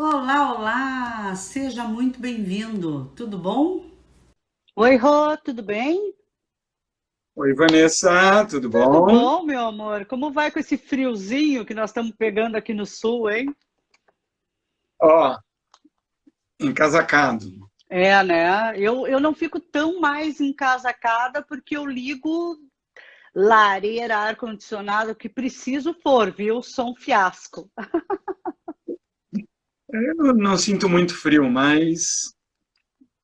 Olá, olá! Seja muito bem-vindo. Tudo bom? Oi, Rô, tudo bem? Oi, Vanessa, tudo Tudo bom? bom, meu amor? Como vai com esse friozinho que nós estamos pegando aqui no sul, hein? Ó, encasacado. É, né? Eu não fico tão mais encasacada porque eu ligo lareira, ar-condicionado, o que preciso for, viu? Sou um fiasco. Eu não sinto muito frio, mas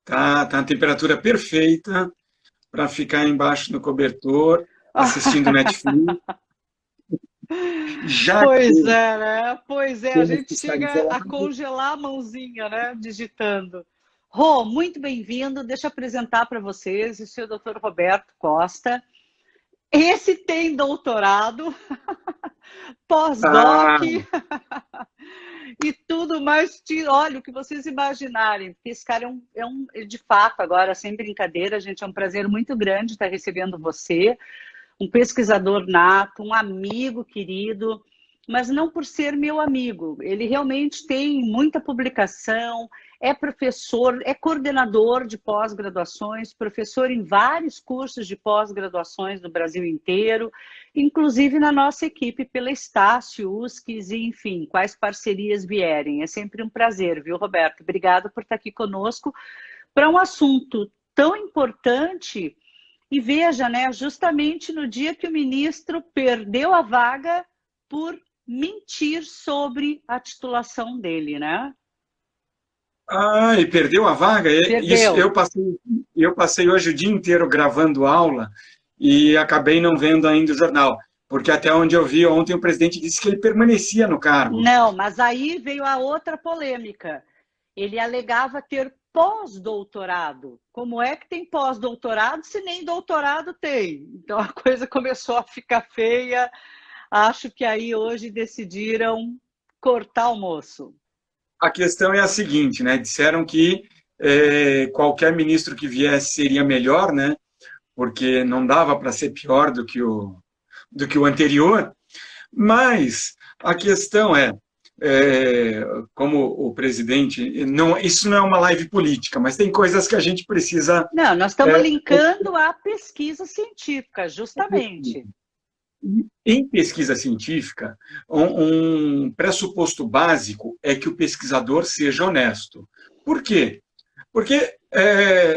tá a temperatura perfeita para ficar embaixo do cobertor, assistindo Netflix, já Pois que é, né? Pois é, a temos gente que estar chega a isolado. congelar a mãozinha, né? Digitando. Rô, muito bem-vindo. Deixa eu apresentar para vocês o seu Dr. Roberto Costa. Esse tem doutorado, pós-doc Ah, e tudo mais. Olha, o que vocês imaginarem, porque esse cara de fato, agora, sem brincadeira, gente, é um prazer muito grande estar recebendo você, um pesquisador nato, um amigo querido, mas não por ser meu amigo. Ele realmente tem muita publicação, é professor, é coordenador de pós-graduações, professor em vários cursos de pós-graduações do Brasil inteiro, inclusive na nossa equipe pela Estácio, USCS, e enfim, quais parcerias vierem. É sempre um prazer, viu, Roberto? Obrigado por estar aqui conosco para um assunto tão importante e veja, né, justamente no dia que o ministro perdeu a vaga por mentir sobre a titulação dele, né? e perdeu a vaga? Isso, Perdeu. eu passei hoje o dia inteiro gravando aula e acabei não vendo ainda o jornal, porque até onde eu vi ontem o presidente disse que ele permanecia no cargo. Não, mas aí veio a outra polêmica. Ele alegava ter pós-doutorado. Como é que tem pós-doutorado se nem doutorado tem? Então a coisa começou a ficar feia. Acho que aí hoje decidiram cortar o moço. A questão é a seguinte, né? Disseram que qualquer ministro que viesse seria melhor, né? Porque não dava para ser pior do que o anterior. Mas a questão como o presidente, não, isso não é uma live política, mas tem coisas que a gente precisa. Não, nós estamos é, linkando a pesquisa científica, justamente. Em pesquisa científica, um pressuposto básico é que o pesquisador seja honesto. Por quê? Porque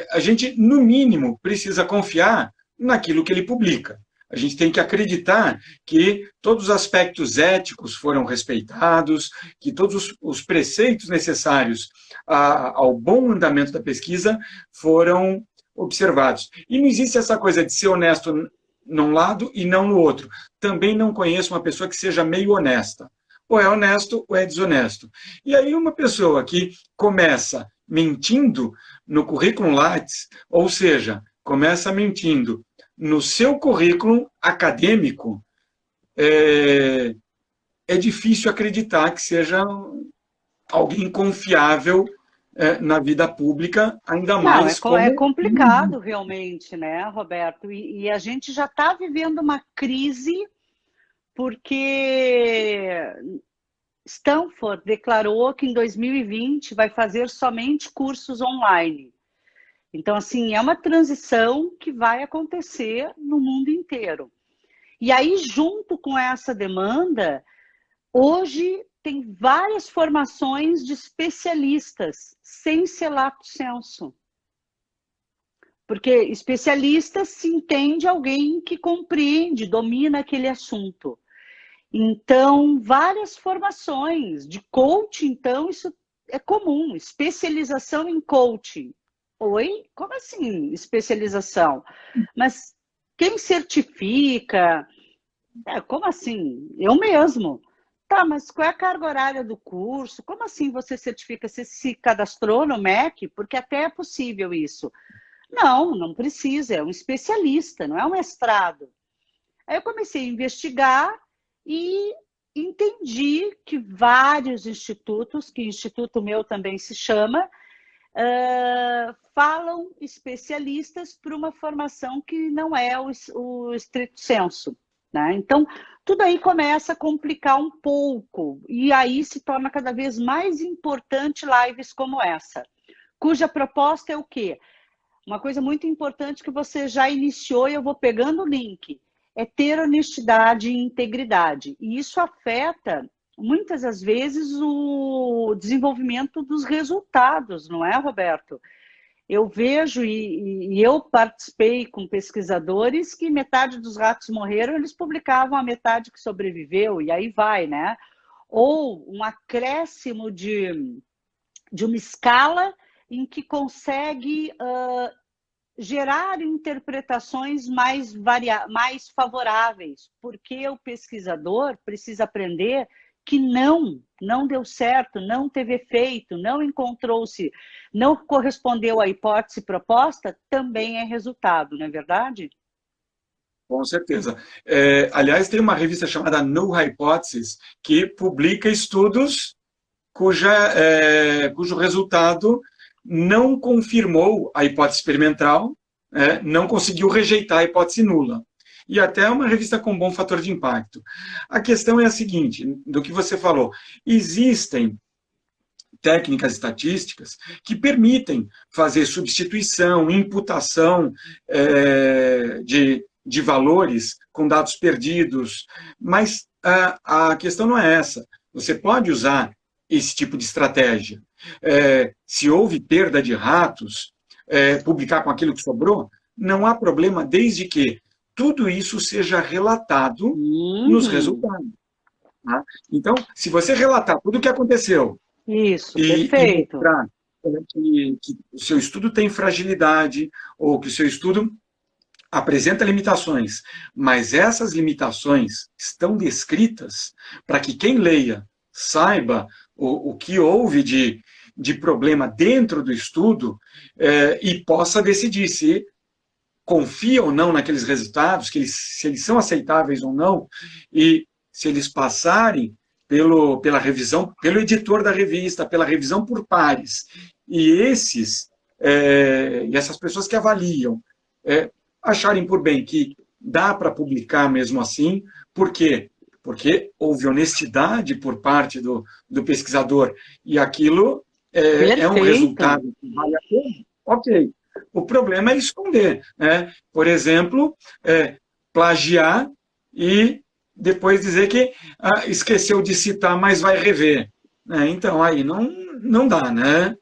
a gente, no mínimo, precisa confiar naquilo que ele publica. A gente tem que acreditar que todos os aspectos éticos foram respeitados, que todos os preceitos necessários ao bom andamento da pesquisa foram observados. E não existe essa coisa de ser honesto num lado e não no outro. Também não conheço uma pessoa que seja meio honesta. Ou é honesto ou é desonesto. E aí uma pessoa que começa mentindo no currículo Lattes, ou seja, começa mentindo no seu currículo acadêmico, é, é difícil acreditar que seja alguém confiável na vida pública, ainda Não, mais é como. complicado realmente, né, Roberto? E a gente já está vivendo uma crise porque Stanford declarou que em 2020 vai fazer somente cursos online. Então, assim, é uma transição que vai acontecer no mundo inteiro. E aí, junto com essa demanda, hoje tem várias formações de especialistas, sem ser lato sensu. Porque especialista se entende alguém que compreende, domina aquele assunto. Então, várias formações de coaching, então, isso é comum, especialização em coaching. Oi? Como assim especialização? Mas quem certifica? Como assim? Eu mesmo. Tá, mas qual é a carga horária do curso? Como assim você certifica? Você se cadastrou no MEC? Porque até é possível isso. Não, não precisa, é um especialista, não é um mestrado. Aí eu comecei a investigar e entendi que vários institutos, que instituto meu também se chama, falam especialistas para uma formação que não é o estrito senso. Né? Então, tudo aí começa a complicar um pouco, e aí se torna cada vez mais importante lives como essa, cuja proposta é o quê? Uma coisa muito importante que você já iniciou, e eu vou pegando o link, é ter honestidade e integridade. E isso afeta, muitas das vezes, o desenvolvimento dos resultados, não é, Roberto? Eu vejo, e eu participei com pesquisadores, que metade dos ratos morreram, eles publicavam a metade que sobreviveu, e aí vai, né? Ou um acréscimo de uma escala em que consegue gerar interpretações mais favoráveis, porque o pesquisador precisa aprender que não deu certo, não teve efeito, não encontrou-se, não correspondeu à hipótese proposta, também é resultado, não é verdade? Com certeza. Aliás, tem uma revista chamada Null Hypothesis, que publica estudos cujo resultado não confirmou a hipótese experimental, não conseguiu rejeitar a hipótese nula. E até é uma revista com bom fator de impacto. A questão é a seguinte, do que você falou, existem técnicas estatísticas que permitem fazer substituição, imputação de valores com dados perdidos, mas a questão não é essa. Você pode usar esse tipo de estratégia. Se houve perda de ratos, publicar com aquilo que sobrou, não há problema, desde que tudo isso seja relatado nos resultados. Tá? Então, se você relatar tudo o que aconteceu perfeito. E mostrar que o seu estudo tem fragilidade, ou que o seu estudo apresenta limitações, mas essas limitações estão descritas para que quem leia saiba o que houve de problema dentro do estudo e possa decidir se confia ou não naqueles resultados, se eles são aceitáveis ou não, e se eles passarem pela revisão, pelo editor da revista, pela revisão por pares, e essas pessoas que avaliam acharem por bem que dá para publicar mesmo assim, por quê? Porque houve honestidade por parte do pesquisador, e aquilo é um resultado que vale a pena. Ok. O problema é esconder, né? Por exemplo, plagiar e depois dizer que esqueceu de citar, mas vai rever. Então, aí não dá, né?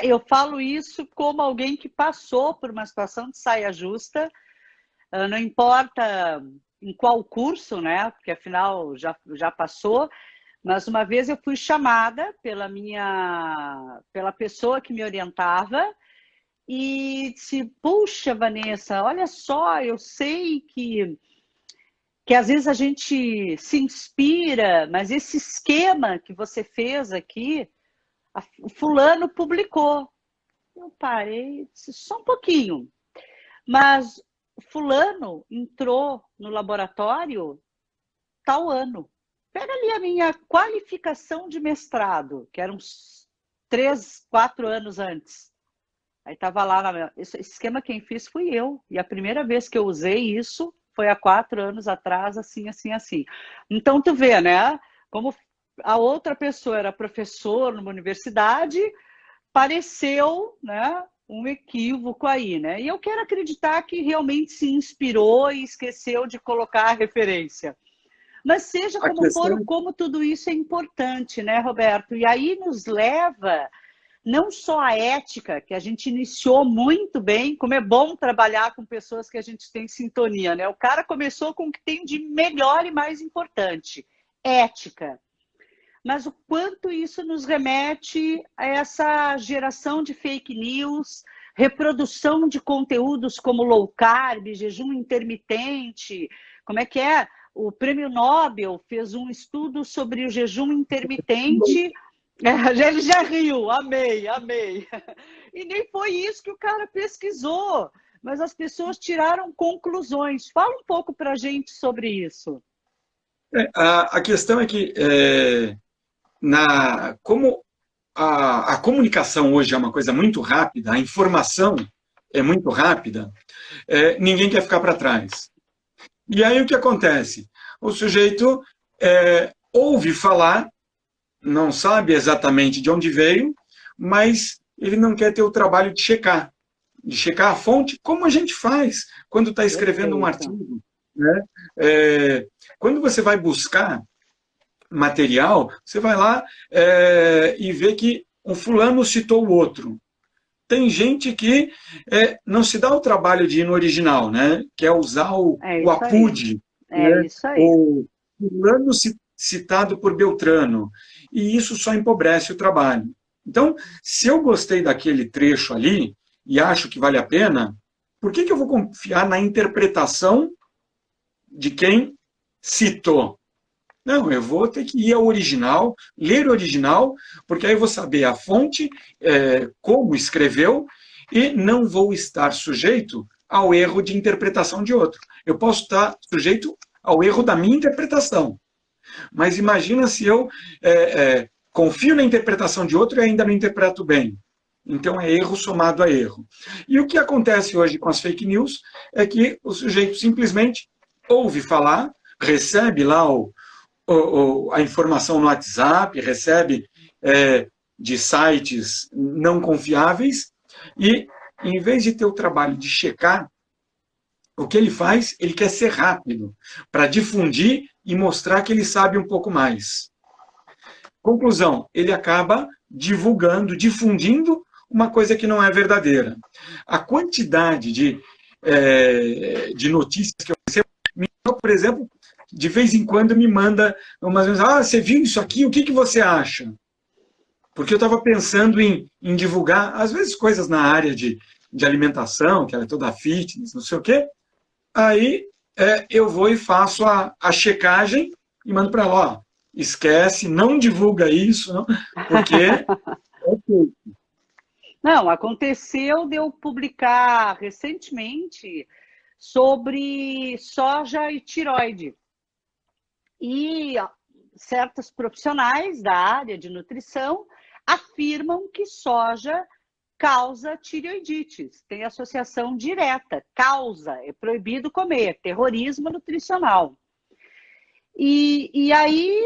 Eu falo isso como alguém que passou por uma situação de saia justa, não importa em qual curso, né? Porque afinal já passou, mas uma vez eu fui chamada pela pessoa que me orientava e disse: puxa, Vanessa, olha só, eu sei que às vezes a gente se inspira, mas esse esquema que você fez aqui, o fulano publicou. Eu parei, disse, só um pouquinho. Mas o fulano entrou no laboratório tal ano. Pega ali a minha qualificação de mestrado, que era uns 3, 4 anos antes. Aí estava lá, esse esquema quem fiz fui eu. E a primeira vez que eu usei isso foi há 4 anos atrás, assim, assim, assim. Então, tu vê, né? Como a outra pessoa era professor numa universidade, pareceu, né, um equívoco aí, né? E eu quero acreditar que realmente se inspirou e esqueceu de colocar a referência. Mas seja como for, como tudo isso é importante, né, Roberto? E aí nos leva não só a ética, que a gente iniciou muito bem, como é bom trabalhar com pessoas que a gente tem sintonia, né? O cara começou com o que tem de melhor e mais importante, ética. Mas o quanto isso nos remete a essa geração de fake news, reprodução de conteúdos como low carb, jejum intermitente, como é que é? O Prêmio Nobel fez um estudo sobre o jejum intermitente. Ele já riu, amei. E nem foi isso que o cara pesquisou, mas as pessoas tiraram conclusões. Fala um pouco para a gente sobre isso. A questão é que, como a comunicação hoje é uma coisa muito rápida, a informação é muito rápida, ninguém quer ficar para trás. E aí o que acontece? o sujeito ouve falar, não sabe exatamente de onde veio, mas ele não quer ter o trabalho de checar a fonte, como a gente faz quando está escrevendo um artigo, né? Quando você vai buscar material, você vai lá e vê que um fulano citou o outro. Tem gente que não se dá o trabalho de ir no original, né? Quer usar o APUD, né? O fulano citado por Beltrano, e isso só empobrece o trabalho. Então, se eu gostei daquele trecho ali e acho que vale a pena, por que eu vou confiar na interpretação de quem citou? Não, eu vou ter que ir ao original, ler o original, porque aí eu vou saber a fonte, como escreveu, e não vou estar sujeito ao erro de interpretação de outro. Eu posso estar sujeito ao erro da minha interpretação. Mas imagina se eu confio na interpretação de outro e ainda não interpreto bem. Então é erro somado a erro. E o que acontece hoje com as fake news é que o sujeito simplesmente ouve falar, recebe lá a informação no WhatsApp, recebe de sites não confiáveis e, em vez de ter o trabalho de checar, o que ele faz? Ele quer ser rápido para difundir e mostrar que ele sabe um pouco mais. Conclusão, ele acaba divulgando, difundindo uma coisa que não é verdadeira. A quantidade de notícias que eu recebo, por exemplo, de vez em quando me manda umas vezes, você viu isso aqui? O que você acha? Porque eu estava pensando em divulgar, às vezes, coisas na área de alimentação, que ela é toda fitness, não sei o quê. Aí eu vou e faço a checagem e mando para ela, esquece, não divulga isso, não, porque... Não, aconteceu de eu publicar recentemente sobre soja e tireoide. E certos profissionais da área de nutrição afirmam que soja causa tireoidites, tem associação direta, causa, é proibido comer, terrorismo nutricional. E aí,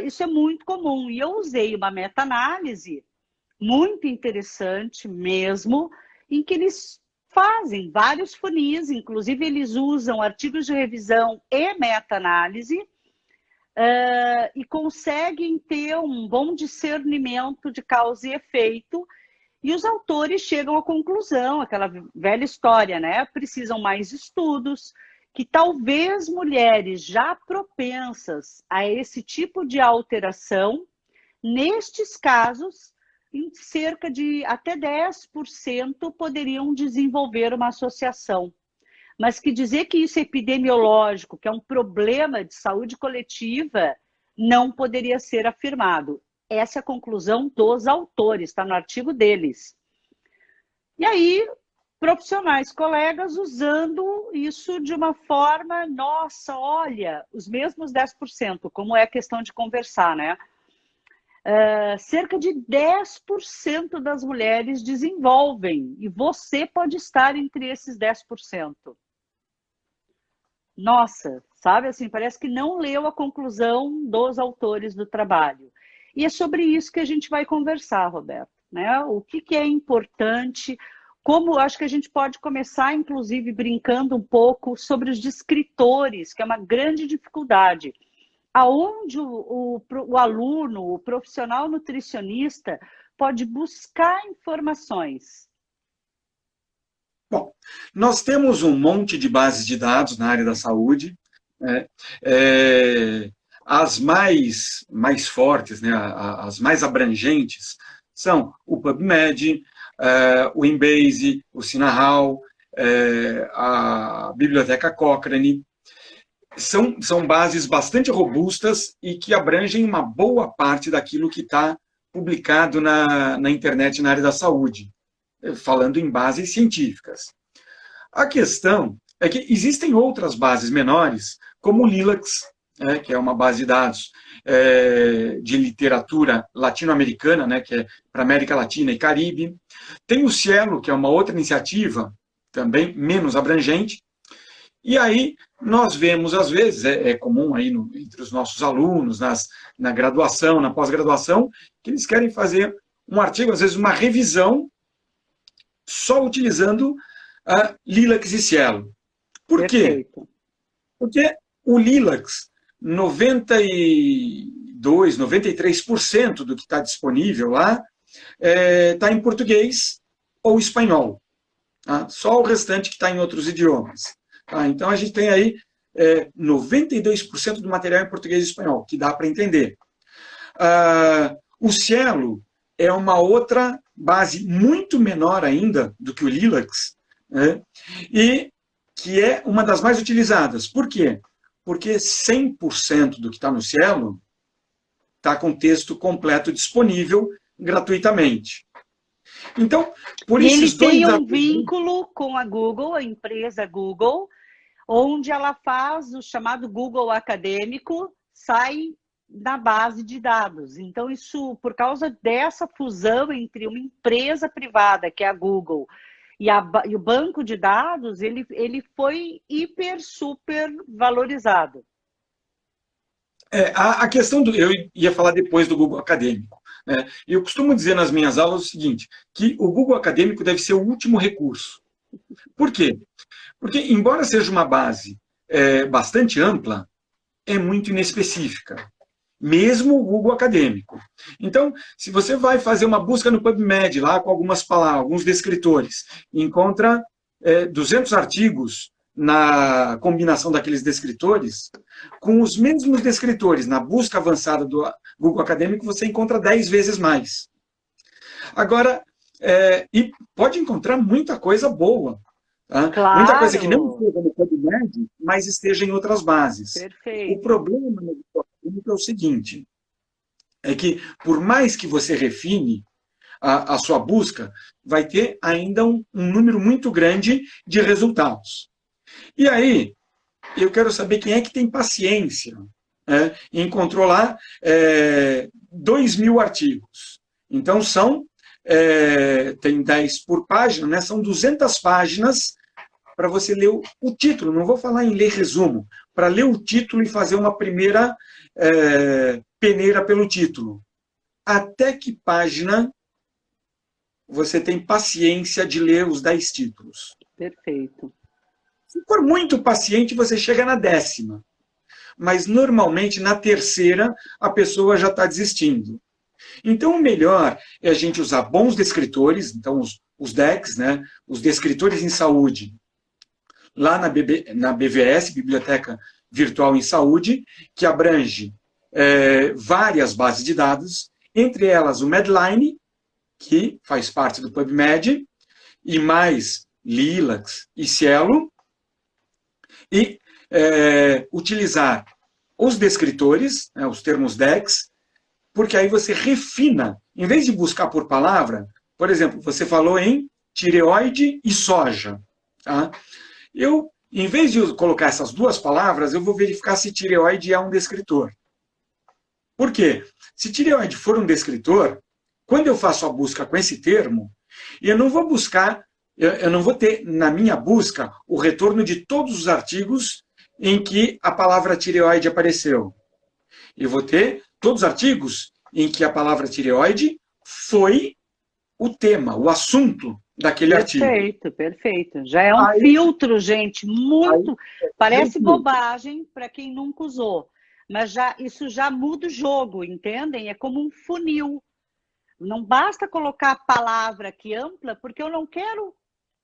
isso é muito comum. E eu usei uma meta-análise muito interessante mesmo, em que eles fazem vários funis, inclusive eles usam artigos de revisão e meta-análise, e conseguem ter um bom discernimento de causa e efeito, e os autores chegam à conclusão, aquela velha história, né? Precisam mais estudos, que talvez mulheres já propensas a esse tipo de alteração, nestes casos, em cerca de até 10% poderiam desenvolver uma associação. Mas que dizer que isso é epidemiológico, que é um problema de saúde coletiva, não poderia ser afirmado. Essa é a conclusão dos autores, está no artigo deles. E aí, profissionais, colegas, usando isso de uma forma, nossa, olha, os mesmos 10%, como é a questão de conversar, né? Cerca de 10% das mulheres desenvolvem, e você pode estar entre esses 10%. Nossa, sabe assim, parece que não leu a conclusão dos autores do trabalho. E é sobre isso que a gente vai conversar, Roberto, né? O que é importante, como acho que a gente pode começar, inclusive, brincando um pouco sobre os descritores, que é uma grande dificuldade. Aonde o aluno, o profissional nutricionista, pode buscar informações? Bom, nós temos um monte de bases de dados na área da saúde, né? As mais fortes, né? As mais abrangentes, são o PubMed, o Embase, o Sinahal, a Biblioteca Cochrane. São bases bastante robustas e que abrangem uma boa parte daquilo que está publicado na internet na área da saúde, falando em bases científicas. A questão é que existem outras bases menores, como o Lilacs, que é uma base de dados de literatura latino-americana, né, que é para América Latina e Caribe. Tem o Cielo, que é uma outra iniciativa, também menos abrangente. E aí nós vemos, às vezes, é comum aí entre os nossos alunos, na graduação, na pós-graduação, que eles querem fazer um artigo, às vezes uma revisão, só utilizando a Lilacs e Cielo. Por quê? Perfeito. Porque o Lilacs, 92%, 93% do que está disponível lá está em português ou espanhol. Tá? Só o restante que está em outros idiomas. Tá? Então, a gente tem aí 92% do material em português e espanhol, que dá para entender. O Cielo é uma outra base muito menor ainda do que o Lilacs, né? E que é uma das mais utilizadas. Por quê? Porque 100% do que está no Cielo está com texto completo disponível gratuitamente. Então, por E esses ele dois... tem um vínculo com a Google, a empresa Google, onde ela faz o chamado Google Acadêmico, sai na base de dados. Então, isso, por causa dessa fusão entre uma empresa privada, que é a Google, e o banco de dados, ele foi hiper, super valorizado. A questão eu ia falar depois do Google Acadêmico. Né? Eu costumo dizer nas minhas aulas o seguinte, que o Google Acadêmico deve ser o último recurso. Por quê? Porque, embora seja uma base bastante ampla, é muito inespecífica. Mesmo o Google Acadêmico. Então, se você vai fazer uma busca no PubMed, lá com algumas palavras, alguns descritores, e encontra 200 artigos na combinação daqueles descritores, com os mesmos descritores na busca avançada do Google Acadêmico, você encontra 10 vezes mais. Agora, e pode encontrar muita coisa boa. Tá? Claro. Muita coisa que não esteja no PubMed, mas esteja em outras bases. Perfeito. O problema no Google Acadêmico é o seguinte, é que por mais que você refine a sua busca, vai ter ainda um número muito grande de resultados. E aí, eu quero saber quem é que tem paciência em controlar 2.000 artigos. Então, tem 10 por página, né? São 200 páginas para você ler o título. Não vou falar em ler resumo, para ler o título e fazer uma primeira peneira pelo título. Até que página você tem paciência de ler os 10 títulos? Perfeito. Se for muito paciente, você chega na 10ª. Mas, normalmente, na 3ª, a pessoa já está desistindo. Então, o melhor é a gente usar bons descritores, então, os DECs, né, os descritores em saúde, lá na BVS, Biblioteca Virtual em Saúde, que abrange várias bases de dados, entre elas o Medline, que faz parte do PubMed, e mais Lilacs e Cielo, e utilizar os descritores, né, os termos DECs, porque aí você refina. Em vez de buscar por palavra, por exemplo, você falou em tireoide e soja. Tá? Em vez de colocar essas duas palavras, eu vou verificar se tireoide é um descritor. Por quê? Se tireoide for um descritor, quando eu faço a busca com esse termo, eu não vou buscar, eu não vou ter na minha busca o retorno de todos os artigos em que a palavra tireoide apareceu. Eu vou ter todos os artigos em que a palavra tireoide foi o tema, o assunto daquele artigo. Perfeito, perfeito. Já é um filtro, gente, muito... Parece bobagem para quem nunca usou, mas isso já muda o jogo, entendem? É como um funil. Não basta colocar a palavra aqui ampla, porque eu não quero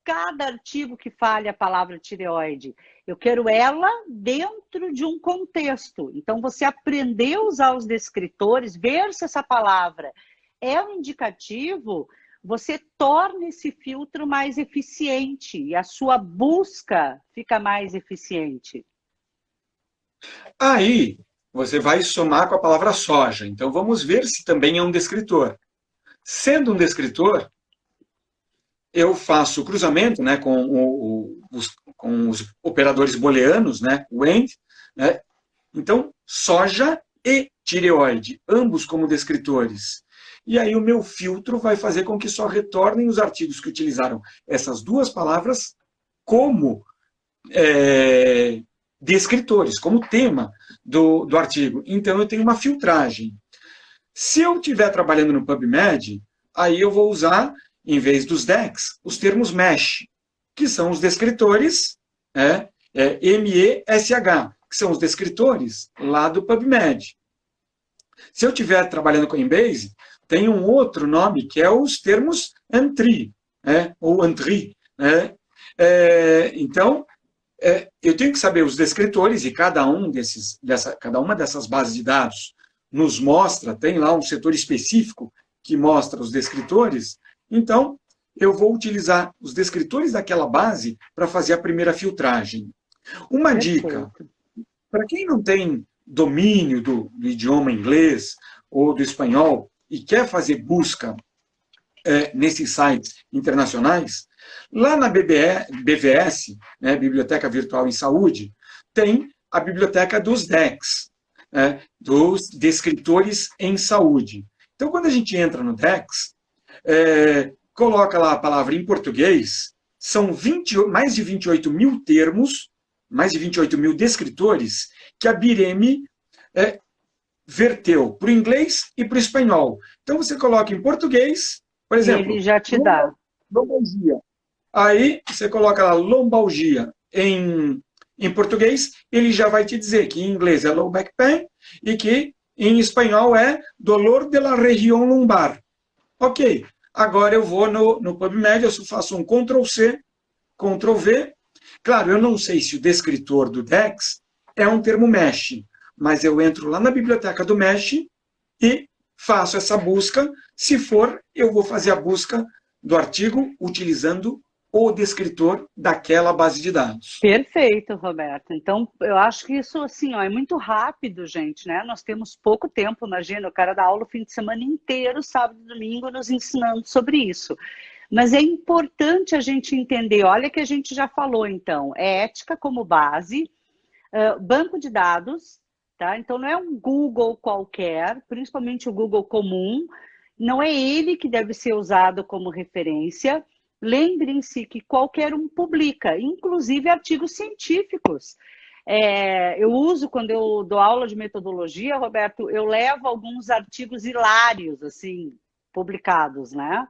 cada artigo que fale a palavra tireoide. Eu quero ela dentro de um contexto. Então, você aprender a usar os descritores, ver se essa palavra é um indicativo, você torna esse filtro mais eficiente e a sua busca fica mais eficiente. Aí, você vai somar com a palavra soja. Então, vamos ver se também é um descritor. Sendo um descritor, eu faço o cruzamento, né, com os operadores booleanos, né, o AND, né? Então, soja e tireoide, ambos como descritores. E aí o meu filtro vai fazer com que só retornem os artigos que utilizaram essas duas palavras como descritores, como tema do artigo. Então, eu tenho uma filtragem. Se eu estiver trabalhando no PubMed, aí eu vou usar, em vez dos DEX, os termos MESH, que são os descritores, MESH, que são os descritores lá do PubMed. Se eu estiver trabalhando com Embase, tem um outro nome, que é os termos Entry, ou Entry. Então, eu tenho que saber os descritores, e cada uma dessas bases de dados nos mostra, tem lá um setor específico que mostra os descritores. Então, eu vou utilizar os descritores daquela base para fazer a primeira filtragem. Uma dica, para quem não tem domínio do idioma inglês ou do espanhol e quer fazer busca nesses sites internacionais, lá na BVS, Biblioteca Virtual em Saúde, tem a biblioteca dos DEX, dos descritores em saúde. Então, quando a gente entra no DEX, coloca lá a palavra em português, são mais de 28 mil termos, mais de 28 mil descritores que a Bireme verteu para o inglês e para o espanhol. Então, você coloca em português, por exemplo... Ele já te dá. Lombalgia. Aí, você coloca lá lombalgia em português, ele já vai te dizer que em inglês é low back pain e que em espanhol é dolor de la região lombar. Ok. Agora eu vou no PubMed, eu faço um Ctrl+C, Ctrl+V. Claro, eu não sei se o descritor do DEX é um termo MESH, mas eu entro lá na biblioteca do MESH e faço essa busca. Se for, eu vou fazer a busca do artigo utilizando o descritor daquela base de dados. Perfeito, Roberto. Então, eu acho que isso assim, é muito rápido, gente, né? Nós temos pouco tempo, imagina, o cara dá aula o fim de semana inteiro, sábado e domingo, nos ensinando sobre isso. Mas é importante a gente entender, olha que a gente já falou, então, ética como base, banco de dados, tá? Então, não é um Google qualquer, principalmente o Google comum, não é ele que deve ser usado como referência. Lembrem-se que qualquer um publica, inclusive artigos científicos. Eu uso, quando eu dou aula de metodologia, Roberto, eu levo alguns artigos hilários, assim, publicados, né?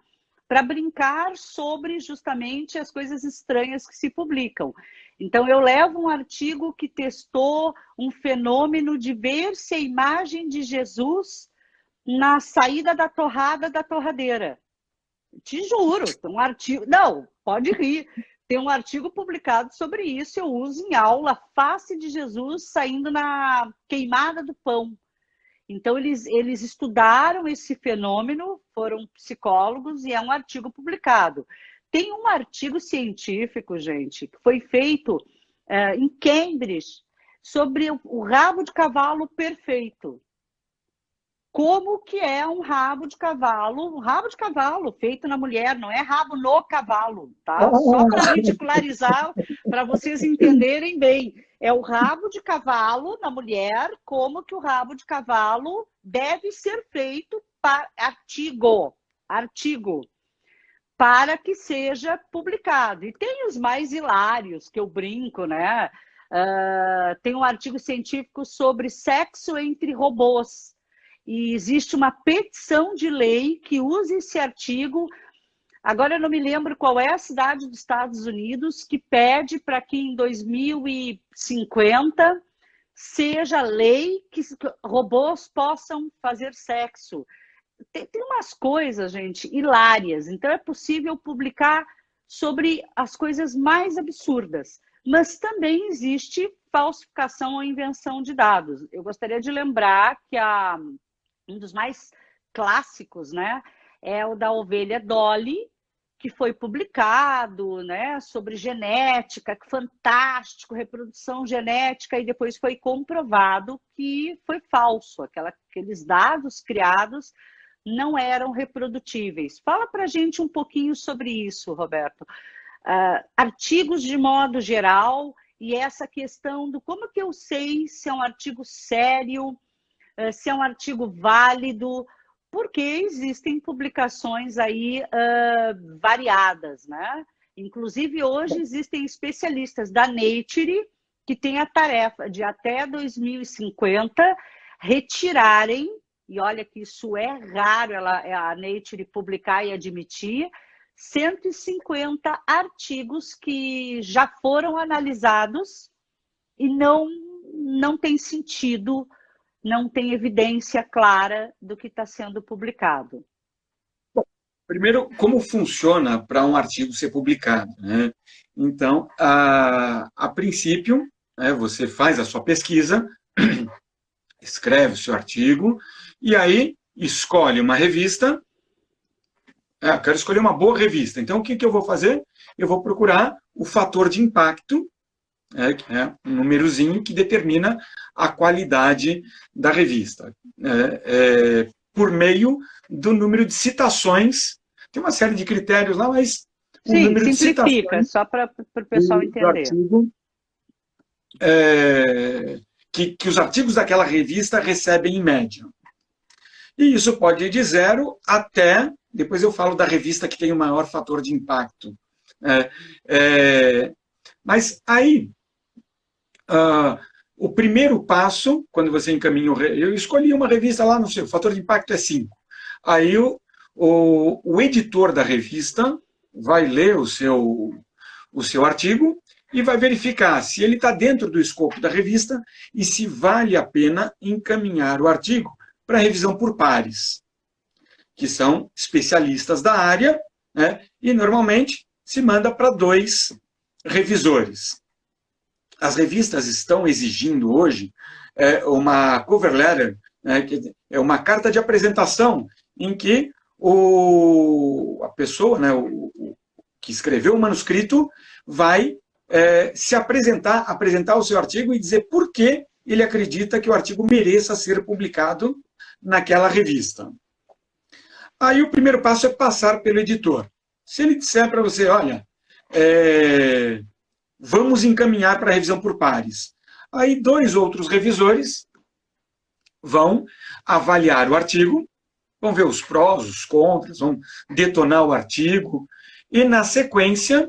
Para brincar sobre justamente as coisas estranhas que se publicam. Então, eu levo um artigo que testou um fenômeno de ver se a imagem de Jesus na saída da torrada da torradeira. Te juro, tem um artigo... Não, pode rir. Tem um artigo publicado sobre isso, eu uso em aula, face de Jesus saindo na queimada do pão. Então, eles estudaram esse fenômeno, foram psicólogos, e é um artigo publicado. Tem um artigo científico, gente, que foi feito em Cambridge, sobre o rabo de cavalo perfeito. Como que é um rabo de cavalo feito na mulher, não é rabo no cavalo, tá? Só para ridicularizar, para vocês entenderem bem. É o rabo de cavalo na mulher, como que o rabo de cavalo deve ser feito para artigo, para que seja publicado. E tem os mais hilários, que eu brinco, né? Tem um artigo científico sobre sexo entre robôs. E existe uma petição de lei que usa esse artigo. Agora eu não me lembro qual é a cidade dos Estados Unidos que pede para que em 2050 seja lei que robôs possam fazer sexo. Tem umas coisas, gente, hilárias. Então é possível publicar sobre as coisas mais absurdas. Mas também existe falsificação ou invenção de dados. Eu gostaria de lembrar que um dos mais clássicos, né, é o da ovelha Dolly, que foi publicado, né, sobre genética, que fantástico, reprodução genética, e depois foi comprovado que foi falso, aqueles dados criados não eram reprodutíveis. Fala para a gente um pouquinho sobre isso, Roberto. Artigos de modo geral e essa questão do como que eu sei se é um artigo sério, se é um artigo válido, porque existem publicações aí variadas, né? Inclusive, hoje existem especialistas da Nature que têm a tarefa de, até 2050, retirarem, e olha que isso é raro a Nature publicar e admitir, 150 artigos que já foram analisados e não tem sentido, não tem evidência clara do que está sendo publicado. Primeiro, como funciona para um artigo ser publicado, né? Então, a princípio, né, você faz a sua pesquisa, escreve o seu artigo, e aí escolhe uma revista. Eu quero escolher uma boa revista. Então, o que eu vou fazer? Eu vou procurar o fator de impacto, que é um númerozinho que determina a qualidade da revista, por meio do número de citações. Tem uma série de critérios lá, mas o número de citações, só para o pessoal entender. Artigo, que os artigos daquela revista recebem em média. E isso pode ir de 0 até, depois eu falo da revista que tem o maior fator de impacto. Mas aí, o primeiro passo, quando você encaminha, eu escolhi uma revista lá, não sei, o fator de impacto é 5. Aí o editor da revista vai ler o seu artigo e vai verificar se ele está dentro do escopo da revista e se vale a pena encaminhar o artigo para revisão por pares, que são especialistas da área, né? E normalmente se manda para 2 revisores. As revistas estão exigindo hoje uma cover letter, né, que é uma carta de apresentação em que a pessoa, né, que escreveu o manuscrito vai se apresentar o seu artigo e dizer por que ele acredita que o artigo mereça ser publicado naquela revista. Aí o primeiro passo é passar pelo editor. Se ele disser para você, olha, vamos encaminhar para revisão por pares. Aí 2 outros revisores vão avaliar o artigo, vão ver os prós, os contras, vão detonar o artigo, e na sequência,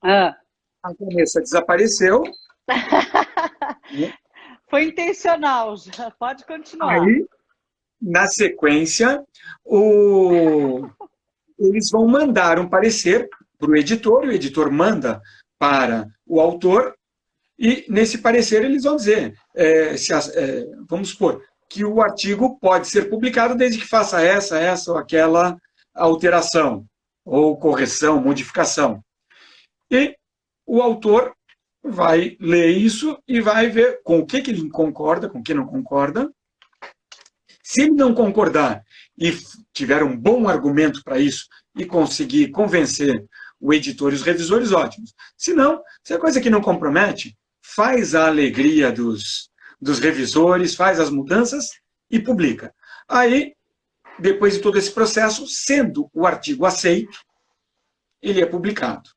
a Vanessa desapareceu. Foi intencional, já pode continuar. Aí, na sequência, eles vão mandar um parecer para o editor, e o editor manda para o autor, e nesse parecer eles vão dizer, vamos supor, que o artigo pode ser publicado desde que faça essa ou aquela alteração, ou correção, modificação. E o autor vai ler isso e vai ver com o que ele concorda, com o que não concorda. Se ele não concordar e tiver um bom argumento para isso e conseguir convencer o editor e os revisores, ótimos. Se não, se é coisa que não compromete, faz a alegria dos revisores, faz as mudanças e publica. Aí, depois de todo esse processo, sendo o artigo aceito, ele é publicado.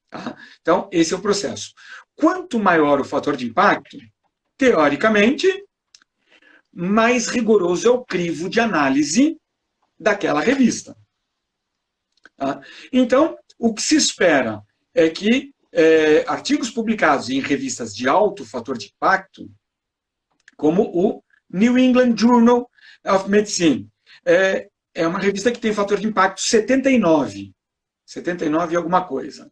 Tá? Então, esse é o processo. Quanto maior o fator de impacto, teoricamente, mais rigoroso é o crivo de análise daquela revista. Tá? Então, o que se espera é que artigos publicados em revistas de alto fator de impacto, como o New England Journal of Medicine, é uma revista que tem fator de impacto 79 e alguma coisa.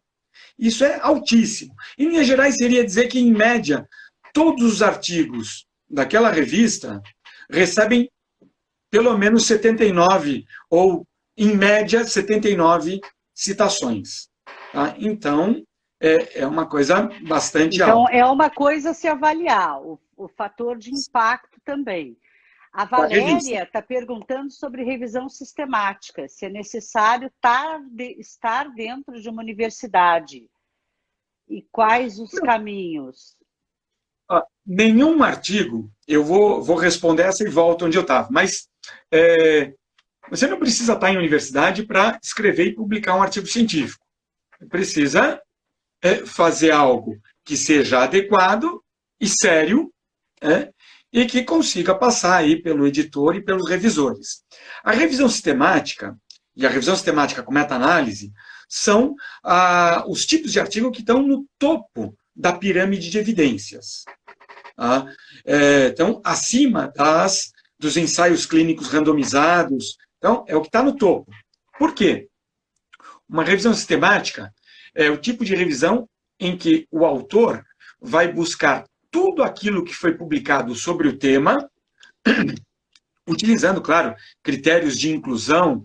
Isso é altíssimo. Em linhas gerais, seria dizer que, em média, todos os artigos daquela revista recebem pelo menos 79, ou, em média, 79 citações. Tá? Então, é uma coisa bastante alta. Então, é uma coisa a se avaliar, o fator de impacto também. A Valéria está perguntando sobre revisão sistemática, se é necessário estar dentro de uma universidade e quais os caminhos. Nenhum artigo, eu vou responder essa e volto onde eu estava, mas você não precisa estar em universidade para escrever e publicar um artigo científico. Precisa fazer algo que seja adequado e sério, e que consiga passar aí pelo editor e pelos revisores. A revisão sistemática, e a revisão sistemática com meta-análise, são os tipos de artigo que estão no topo da pirâmide de evidências. Tá? Então, acima dos ensaios clínicos randomizados. Então, é o que está no topo. Por quê? Uma revisão sistemática é o tipo de revisão em que o autor vai buscar tudo aquilo que foi publicado sobre o tema, utilizando, claro, critérios de inclusão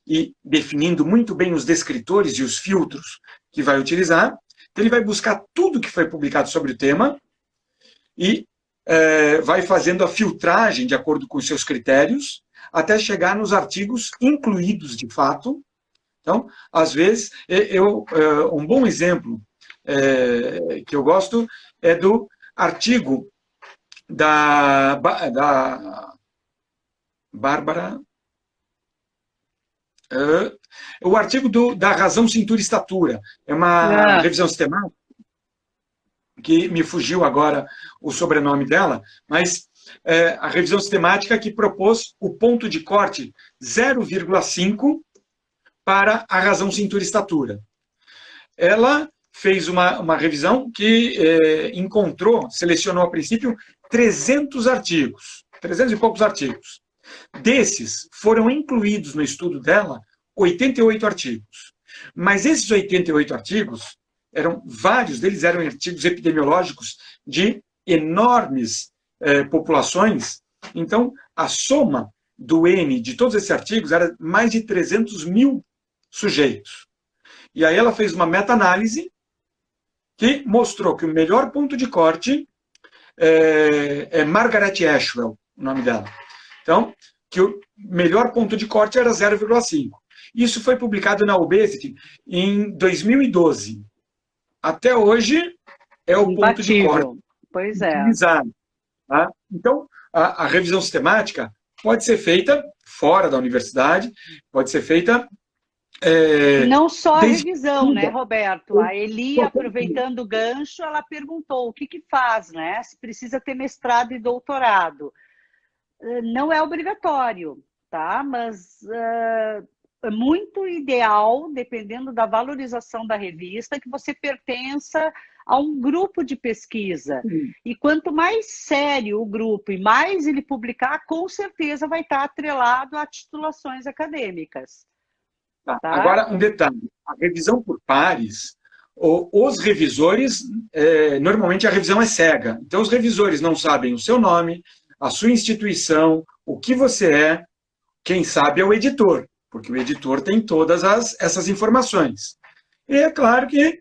e definindo muito bem os descritores e os filtros que vai utilizar. Então, ele vai buscar tudo que foi publicado sobre o tema e vai fazendo a filtragem de acordo com os seus critérios, até chegar nos artigos incluídos de fato. Então, às vezes, um bom exemplo que eu gosto é do artigo da Bárbara, o artigo da razão cintura estatura. É uma revisão sistemática, que me fugiu agora o sobrenome dela, mas a revisão sistemática que propôs o ponto de corte 0,5 para a razão cintura estatura. Ela fez uma revisão que selecionou a princípio 300 artigos, 300 e poucos artigos. Desses, foram incluídos no estudo dela 88 artigos. Mas esses 88 artigos, vários deles eram artigos epidemiológicos de enormes populações. Então, a soma do N de todos esses artigos era mais de 300 mil sujeitos. E aí ela fez uma meta-análise que mostrou que o melhor ponto de corte é Margaret Ashwell, o nome dela. Então, que o melhor ponto de corte era 0,5. Isso foi publicado na Obesity em 2012. Até hoje é o ponto de corte. Pois é. Utilizado, tá? Então, a revisão sistemática pode ser feita fora da universidade, pode ser feita... Não só a revisão, né, Roberto? A Eli, aproveitando o gancho, ela perguntou o que faz, né? Se precisa ter mestrado e doutorado. Não é obrigatório, tá? Mas é muito ideal, dependendo da valorização da revista, que você pertença a um grupo de pesquisa. E quanto mais sério o grupo e mais ele publicar, com certeza vai estar atrelado a titulações acadêmicas. Tá. Agora, um detalhe. A revisão por pares, os revisores, normalmente a revisão é cega. Então, os revisores não sabem o seu nome, a sua instituição, o que você é. Quem sabe é o editor, porque o editor tem todas essas informações. E é claro que,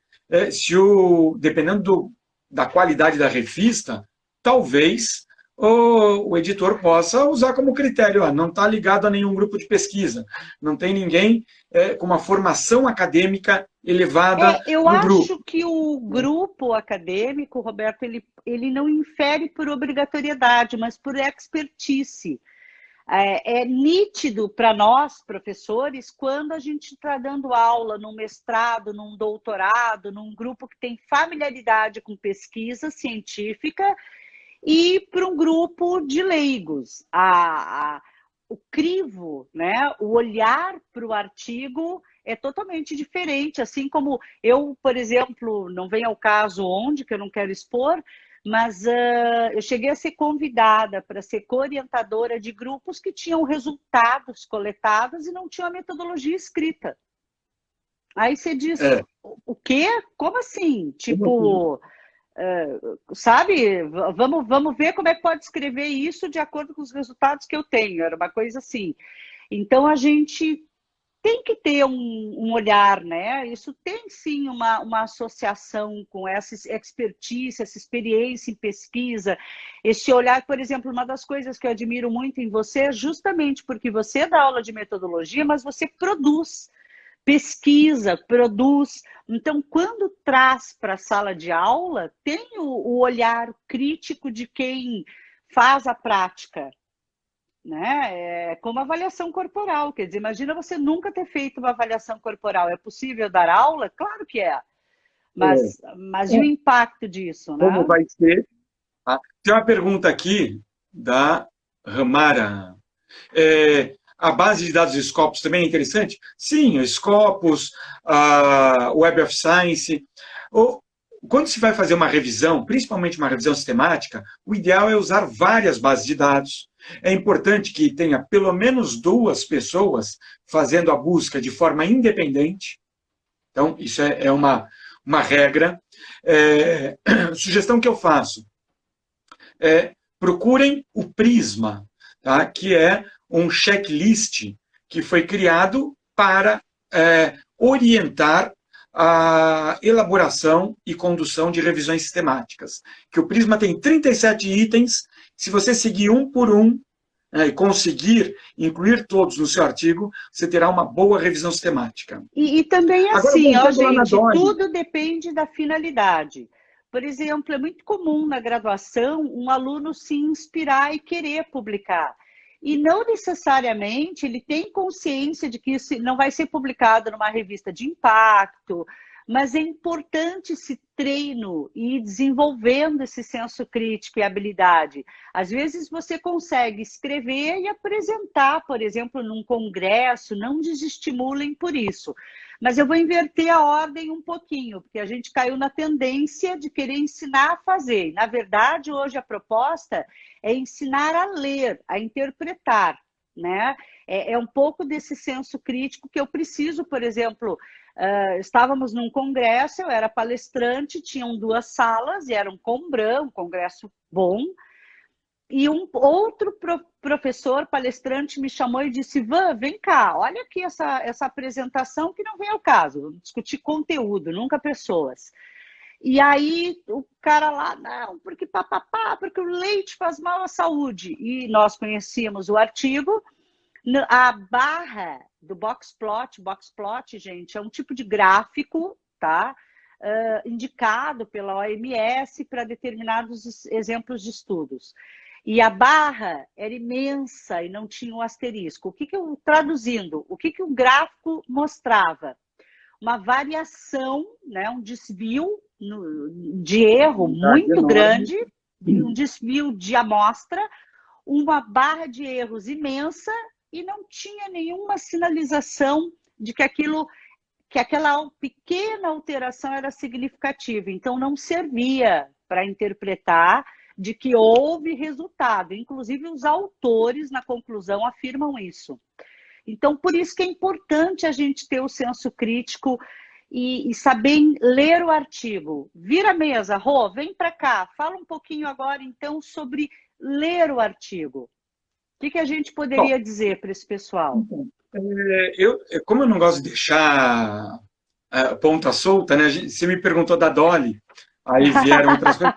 dependendo da qualidade da revista, talvez o editor possa usar como critério, não está ligado a nenhum grupo de pesquisa, não tem ninguém com uma formação acadêmica elevada no grupo. Eu acho que o grupo acadêmico, Roberto, ele não infere por obrigatoriedade, mas por expertise. É nítido para nós, professores, quando a gente está dando aula num mestrado, num doutorado, num grupo que tem familiaridade com pesquisa científica, e para um grupo de leigos. O crivo, né, o olhar para o artigo é totalmente diferente, assim como eu, por exemplo, não vem ao caso onde, que eu não quero expor, mas eu cheguei a ser convidada para ser co-orientadora de grupos que tinham resultados coletados e não tinham a metodologia escrita. Aí você diz, o quê? Como assim? Tipo... sabe, vamos ver como é que pode escrever isso de acordo com os resultados que eu tenho. Era uma coisa assim. Então, a gente tem que ter um olhar, né? Isso tem, sim, uma associação com essa expertise, essa experiência em pesquisa, esse olhar. Por exemplo, uma das coisas que eu admiro muito em você é justamente porque você dá aula de metodologia, mas você produz, pesquisa, produz. Então, quando traz para a sala de aula, tem o olhar crítico de quem faz a prática, né? Como avaliação corporal. Quer dizer, imagina você nunca ter feito uma avaliação corporal. É possível dar aula? Claro que é. Mas e o impacto disso, né? Como vai ser? Tem uma pergunta aqui da Ramara. a base de dados Scopus também é interessante? Sim, o Scopus, a Web of Science. Quando se vai fazer uma revisão, principalmente uma revisão sistemática, o ideal é usar várias bases de dados. É importante que tenha pelo menos 2 pessoas fazendo a busca de forma independente. Então, isso é uma regra. Sugestão que eu faço procurem o Prisma, tá? Que é um checklist que foi criado para orientar a elaboração e condução de revisões sistemáticas. Que o Prisma tem 37 itens, se você seguir um por um, e conseguir incluir todos no seu artigo, você terá uma boa revisão sistemática. E também assim, gente, tudo depende da finalidade. Por exemplo, é muito comum na graduação um aluno se inspirar e querer publicar. E não necessariamente ele tem consciência de que isso não vai ser publicado numa revista de impacto, mas é importante esse treino e ir desenvolvendo esse senso crítico e habilidade. Às vezes você consegue escrever e apresentar, por exemplo, num congresso, não desestimulem por isso. Mas eu vou inverter a ordem um pouquinho, porque a gente caiu na tendência de querer ensinar a fazer. Na verdade, hoje a proposta é ensinar a ler, a interpretar, né? É um pouco desse senso crítico que eu preciso, por exemplo, estávamos num congresso, eu era palestrante, tinham 2 salas, e era um Combran, um congresso bom, e um outro professor palestrante me chamou e disse: Van, vem cá, olha aqui essa apresentação que não vem ao caso, vamos discutir conteúdo, nunca pessoas. E aí o cara lá, não, porque papapá, porque o leite faz mal à saúde. E nós conhecíamos o artigo, a barra do boxplot, gente, é um tipo de gráfico, tá? Indicado pela OMS para determinados exemplos de estudos. E a barra era imensa e não tinha um asterisco. Traduzindo, o que o gráfico mostrava? Uma variação, né, um desvio de erro muito grande, um desvio de amostra, uma barra de erros imensa e não tinha nenhuma sinalização de que aquela pequena alteração era significativa. Então, não servia para interpretar de que houve resultado. Inclusive, os autores, na conclusão, afirmam isso. Então, por isso que é importante a gente ter o senso crítico e saber ler o artigo. Vira a mesa, Rô, vem para cá. Fala um pouquinho agora, então, sobre ler o artigo. O que a gente poderia dizer para esse pessoal? Como eu não gosto de deixar ponta solta, né? Você me perguntou da Dolly, aí vieram outras coisas.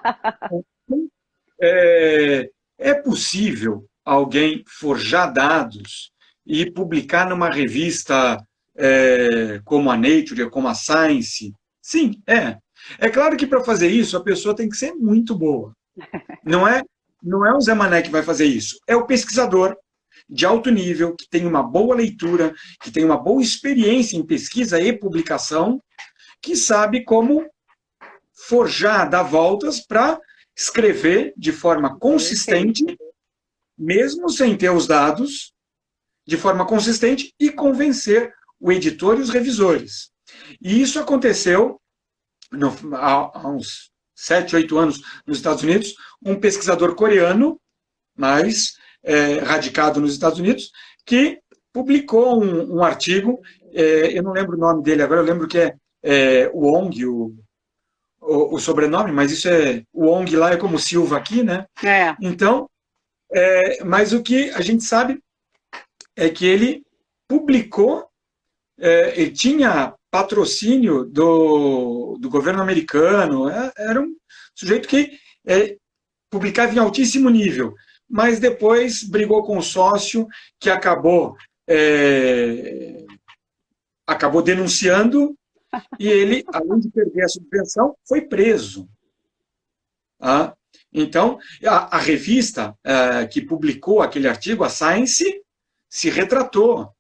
É possível alguém forjar dados e publicar numa revista como a Nature, como a Science? Sim, é. É claro que para fazer isso a pessoa tem que ser muito boa. Não é o Zé Mané que vai fazer isso. É o pesquisador de alto nível, que tem uma boa leitura, que tem uma boa experiência em pesquisa e publicação, que sabe como forjar, dar voltas para escrever de forma consistente, mesmo sem ter os dados, de forma consistente e convencer o editor e os revisores. E isso aconteceu há uns 7, 8 anos nos Estados Unidos, um pesquisador coreano, mas radicado nos Estados Unidos, que publicou um artigo, eu não lembro o nome dele agora, eu lembro que é Wong, o sobrenome, mas isso o Wong lá é como Silva aqui, né? Então, mas o que a gente sabe é que ele publicou, ele tinha patrocínio do governo americano, era um sujeito que publicava em altíssimo nível, mas depois brigou com o sócio, que acabou denunciando, e ele, além de perder a subvenção, foi preso. Então, a revista que publicou aquele artigo, a Science, se retratou,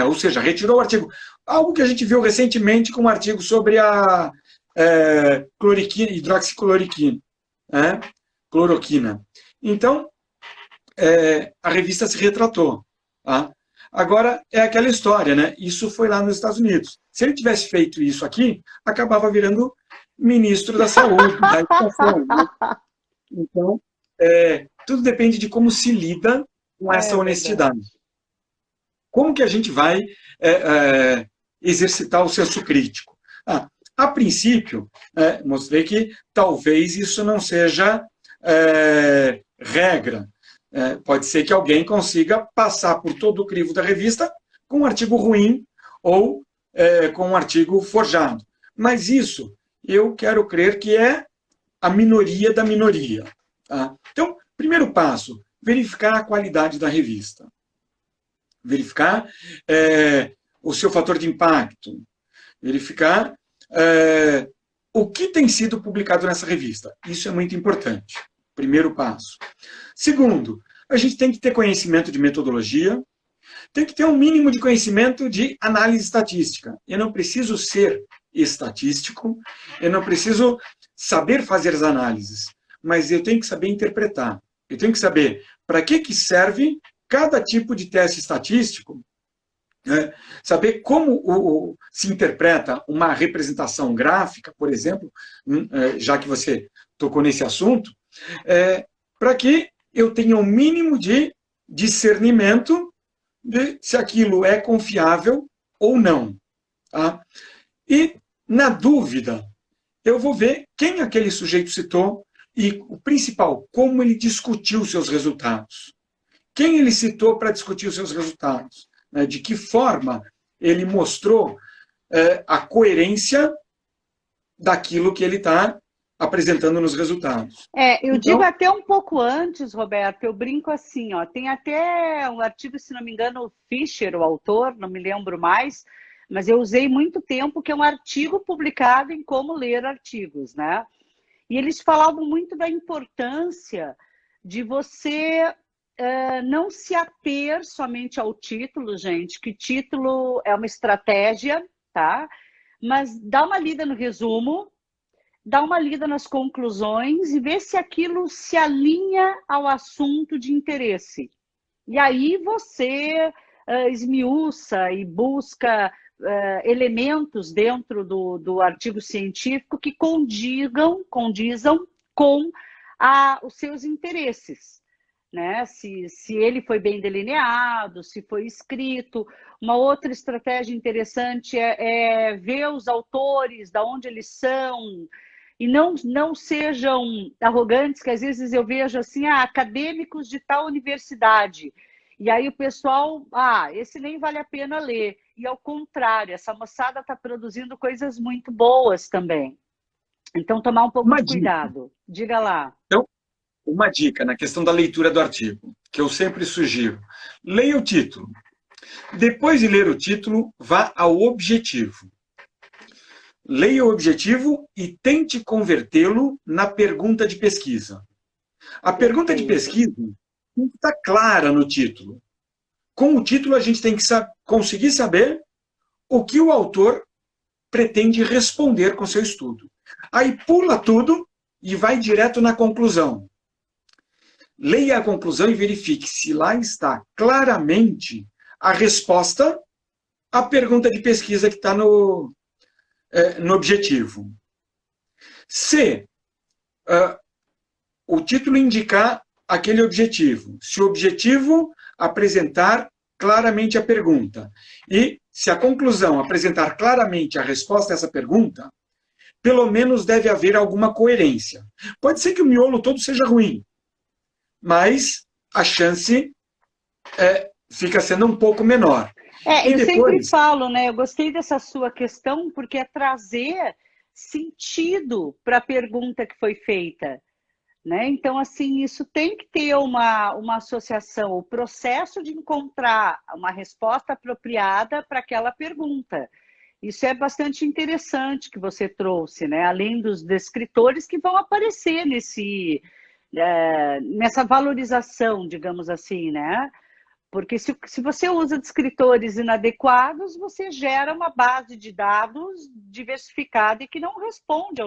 ou seja, retirou o artigo. Algo que a gente viu recentemente com um artigo sobre a hidroxicloroquina, cloroquina. Então, a revista se retratou. Agora, é aquela história, né? Isso foi lá nos Estados Unidos. Se ele tivesse feito isso aqui, acabava virando ministro da Saúde, da Educação, né? Então, tudo depende de como se lida com essa honestidade. Verdade. Como que a gente vai exercitar o senso crítico? A princípio, mostrei que talvez isso não seja regra. Pode ser que alguém consiga passar por todo o crivo da revista com um artigo ruim ou com um artigo forjado. Mas isso, eu quero crer que é a minoria da minoria. Tá? Então, primeiro passo, verificar a qualidade da revista. Verificar o seu fator de impacto. Verificar o que tem sido publicado nessa revista. Isso é muito importante. Primeiro passo. Segundo, a gente tem que ter conhecimento de metodologia, tem que ter um mínimo de conhecimento de análise estatística. Eu não preciso ser estatístico, eu não preciso saber fazer as análises, mas eu tenho que saber interpretar. Eu tenho que saber para que serve cada tipo de teste estatístico, né? Saber como se interpreta uma representação gráfica, por exemplo, já que você tocou nesse assunto, para que eu tenha um mínimo de discernimento de se aquilo é confiável ou não. Tá? E, na dúvida, eu vou ver quem aquele sujeito citou e, o principal, como ele discutiu seus resultados. Quem ele citou para discutir os seus resultados? Né? De que forma ele mostrou a coerência daquilo que ele está apresentando nos resultados. Eu digo até um pouco antes, Roberto, eu brinco assim, ó, tem até um artigo, se não me engano, o Fischer, o autor, não me lembro mais, mas eu usei muito tempo, que é um artigo publicado em Como Ler Artigos, né? E eles falavam muito da importância de você não se ater somente ao título, gente, que título é uma estratégia, tá? Mas dá uma lida no resumo, dá uma lida nas conclusões e vê se aquilo se alinha ao assunto de interesse. E aí você esmiuça e busca elementos dentro do artigo científico que condizam com os seus interesses. Né? Se ele foi bem delineado, se foi escrito. Uma outra estratégia interessante é ver os autores, de onde eles são, e não sejam arrogantes, que às vezes eu vejo assim, acadêmicos de tal universidade. E aí o pessoal, esse nem vale a pena ler. E ao contrário, essa moçada está produzindo coisas muito boas também. Então, tomar um pouco de cuidado. Diga lá. Então, uma dica na questão da leitura do artigo, que eu sempre sugiro. Leia o título. Depois de ler o título, vá ao objetivo. Leia o objetivo e tente convertê-lo na pergunta de pesquisa. A pergunta de pesquisa tem que estar clara no título. Com o título, a gente tem que conseguir saber o que o autor pretende responder com seu estudo. Aí pula tudo e vai direto na conclusão. Leia a conclusão e verifique se lá está claramente a resposta à pergunta de pesquisa que está no objetivo. Se o título indicar aquele objetivo, se o objetivo apresentar claramente a pergunta e se a conclusão apresentar claramente a resposta a essa pergunta, pelo menos deve haver alguma coerência. Pode ser que o miolo todo seja ruim, mas a chance fica sendo um pouco menor. Eu sempre falo, né? Eu gostei dessa sua questão, porque é trazer sentido para a pergunta que foi feita. Né? Então, assim, isso tem que ter uma associação, o processo de encontrar uma resposta apropriada para aquela pergunta. Isso é bastante interessante que você trouxe, né? Além dos descritores que vão aparecer nessa valorização, digamos assim, né? Porque se você usa descritores inadequados, você gera uma base de dados diversificada e que não responde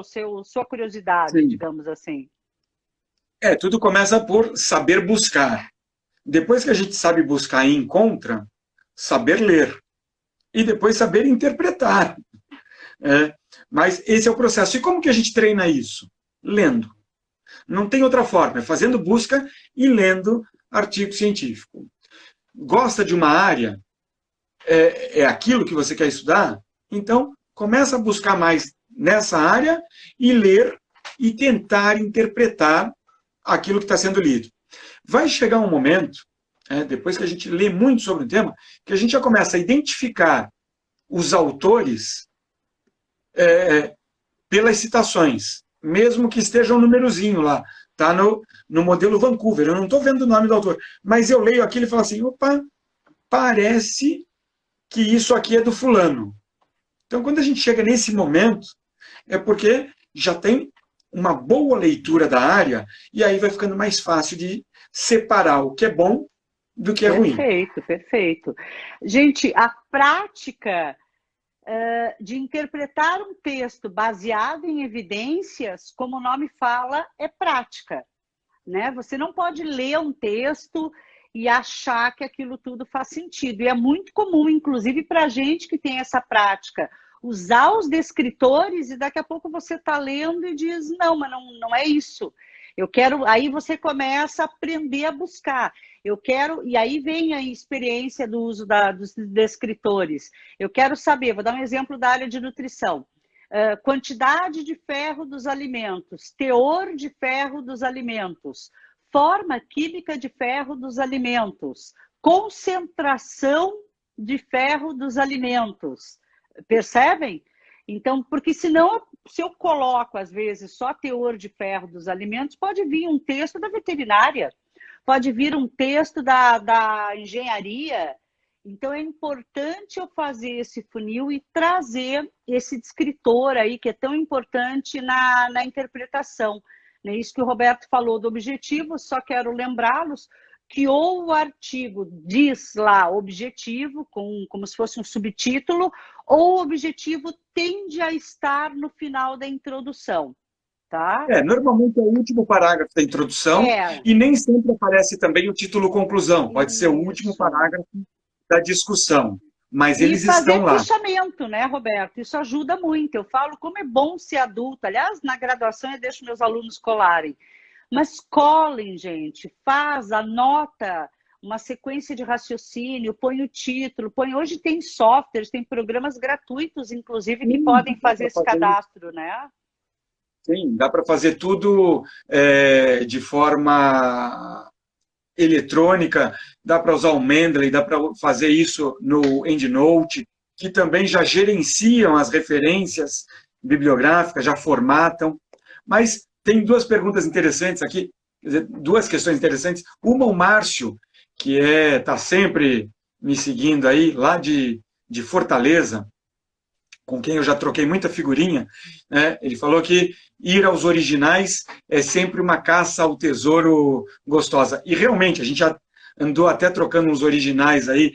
sua curiosidade, Sim. digamos assim. Tudo começa por saber buscar. Depois que a gente sabe buscar e encontra, saber ler e depois saber interpretar. Mas esse é o processo. E como que a gente treina isso? Lendo. Não tem outra forma, é fazendo busca e lendo artigo científico. Gosta de uma área, é aquilo que você quer estudar? Então, começa a buscar mais nessa área e ler e tentar interpretar aquilo que está sendo lido. Vai chegar um momento, depois que a gente lê muito sobre o tema, que a gente já começa a identificar os autores pelas citações, mesmo que esteja um númerozinho lá. Está no modelo Vancouver. Eu não estou vendo o nome do autor, mas eu leio aquilo e falo assim, opa, parece que isso aqui é do fulano. Então, quando a gente chega nesse momento, é porque já tem uma boa leitura da área e aí vai ficando mais fácil de separar o que é bom do que é ruim. Perfeito, perfeito. Gente, a prática de interpretar um texto baseado em evidências, como o nome fala, é prática, né? Você não pode ler um texto e achar que aquilo tudo faz sentido. E é muito comum, inclusive para a gente que tem essa prática, usar os descritores e daqui a pouco você está lendo e diz, não, mas não é isso. Eu quero, aí você começa a aprender a buscar. Eu quero, e aí vem a experiência do uso dos descritores. Eu quero saber, vou dar um exemplo da área de nutrição. Quantidade de ferro dos alimentos, teor de ferro dos alimentos, forma química de ferro dos alimentos, concentração de ferro dos alimentos. Percebem? Então, porque senão, se eu coloco, às vezes, só teor de ferro dos alimentos, pode vir um texto da veterinária, pode vir um texto da engenharia. Então, é importante eu fazer esse funil e trazer esse descritor aí, que é tão importante na interpretação. É isso que o Roberto falou do objetivo, só quero lembrá-los que ou o artigo diz lá objetivo, como se fosse um subtítulo, ou o objetivo tende a estar no final da introdução, tá? Normalmente é o último parágrafo da introdução e nem sempre aparece também o título conclusão. Pode ser o último parágrafo da discussão, mas eles estão lá. E fazer fechamento, né, Roberto? Isso ajuda muito. Eu falo como é bom ser adulto. Aliás, na graduação eu deixo meus alunos colarem. Mas colhem, gente, anota uma sequência de raciocínio, põe o título, hoje tem softwares, tem programas gratuitos, inclusive, que podem fazer esse cadastro, né? Sim, dá para fazer tudo de forma eletrônica, dá para usar o Mendeley, dá para fazer isso no EndNote, que também já gerenciam as referências bibliográficas, já formatam, mas tem duas perguntas interessantes aqui, quer dizer, duas questões interessantes. Uma, o Márcio, que está sempre me seguindo aí, lá de Fortaleza, com quem eu já troquei muita figurinha, né? Ele falou que ir aos originais é sempre uma caça ao tesouro gostosa. E realmente, a gente já andou até trocando uns originais aí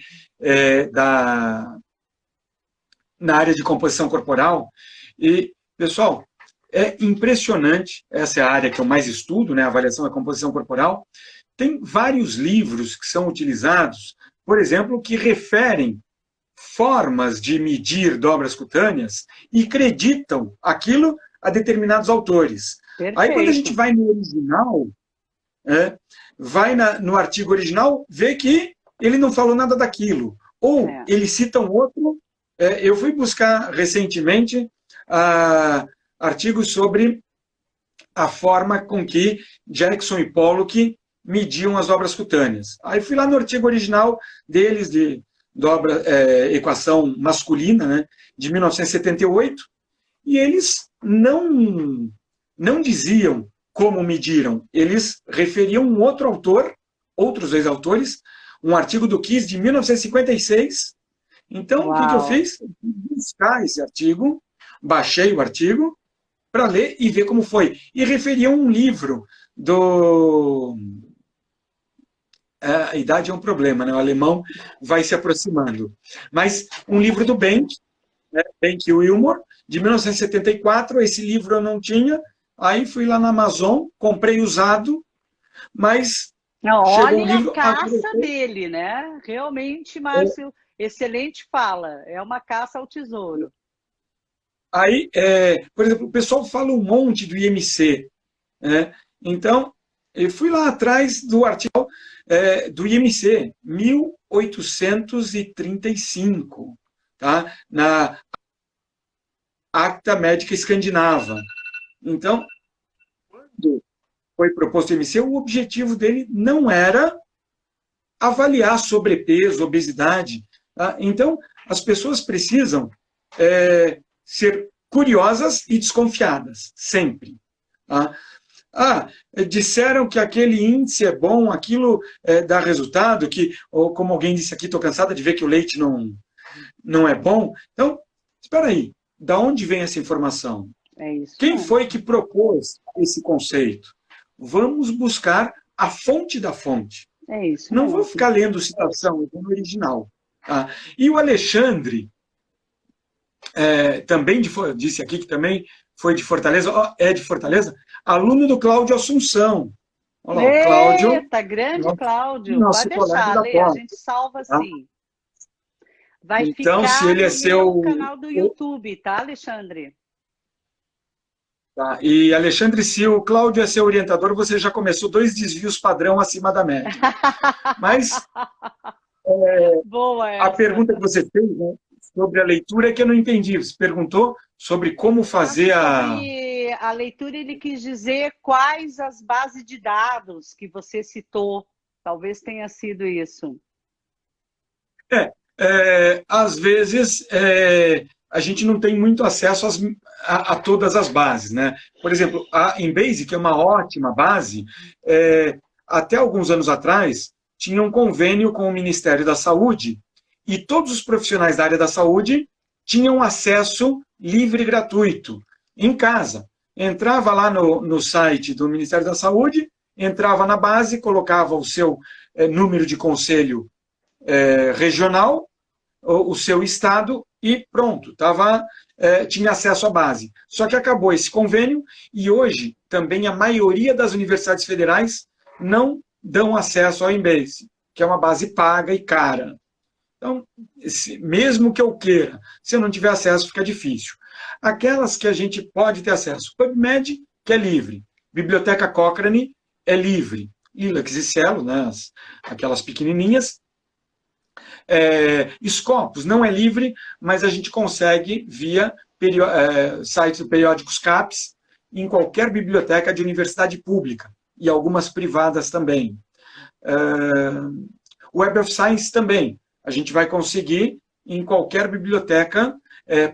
na área de composição corporal. E, pessoal, é impressionante, essa é a área que eu mais estudo, né, a avaliação da composição corporal. Tem vários livros que são utilizados, por exemplo, que referem formas de medir dobras cutâneas e acreditam aquilo a determinados autores. Perfeito. Aí, quando a gente vai no original, vai no artigo original, vê que ele não falou nada daquilo. Ou ele cita um outro. Eu fui buscar recentemente artigos sobre a forma com que Jackson e Pollock mediam as dobras cutâneas. Aí fui lá no artigo original deles, de equação masculina, né, de 1978, e eles não diziam como mediram, eles referiam um outro autor, outros dois autores, um artigo do Kiss de 1956. Então, Uau. O que eu fiz? Buscar esse artigo, baixei o artigo para ler e ver como foi. E referiam um livro do... A idade é um problema, né? O alemão vai se aproximando. Mas um livro do Benck, né? Benck e Wilmore, de 1974. Esse livro eu não tinha. Aí fui lá na Amazon, comprei usado, mas... Não, chegou olhem um livro... a caça dele, né? Realmente, Márcio, Excelente fala, é uma caça ao tesouro. Aí, por exemplo, o pessoal fala um monte do IMC, né? Então, eu fui lá atrás do artigo do IMC, 1835, tá? Na Acta Médica Escandinava. Então, quando foi proposto o IMC, o objetivo dele não era avaliar sobrepeso, obesidade. Tá? Então, as pessoas precisam ser curiosas e desconfiadas, sempre. Tá? Disseram que aquele índice é bom, aquilo dá resultado, que, ou como alguém disse aqui, estou cansada de ver que o leite não é bom. Então, espera aí, da onde vem essa informação? É isso. Quem foi que propôs esse conceito? Vamos buscar a fonte da fonte. É isso. Não vou ficar lendo citação, eu vou no original. Tá? E o Alexandre, também disse aqui que também foi de Fortaleza, é de Fortaleza, aluno do Cláudio Assunção. Olha lá, Cláudio. Eita, grande Cláudio. Pode deixar, Lê, a gente salva assim. Vai então, ficar se ele no canal do YouTube, tá, Alexandre? Tá. E, Alexandre, se o Cláudio é seu orientador, você já começou 2 desvios padrão acima da média. Mas boa a pergunta que você fez, né, sobre a leitura é que eu não entendi. Você perguntou sobre como fazer a leitura, ele quis dizer quais as bases de dados que você citou. Talvez tenha sido isso. Às vezes, a gente não tem muito acesso a todas as bases, né? Por exemplo, a Embase, que é uma ótima base, até alguns anos atrás, tinha um convênio com o Ministério da Saúde e todos os profissionais da área da saúde tinham acesso livre e gratuito, em casa. Entrava lá no site do Ministério da Saúde, entrava na base, colocava o seu número de conselho regional, o seu estado e pronto, tinha acesso à base. Só que acabou esse convênio e hoje também a maioria das universidades federais não dão acesso ao Embase, que é uma base paga e cara. Então, mesmo que eu queira, se eu não tiver acesso, fica difícil. Aquelas que a gente pode ter acesso, PubMed, que é livre, Biblioteca Cochrane é livre, Lilacs e Cielo, né, aquelas pequenininhas. Scopus não é livre, mas a gente consegue via sites do periódicos CAPES em qualquer biblioteca de universidade pública e algumas privadas também. Web of Science também. A gente vai conseguir em qualquer biblioteca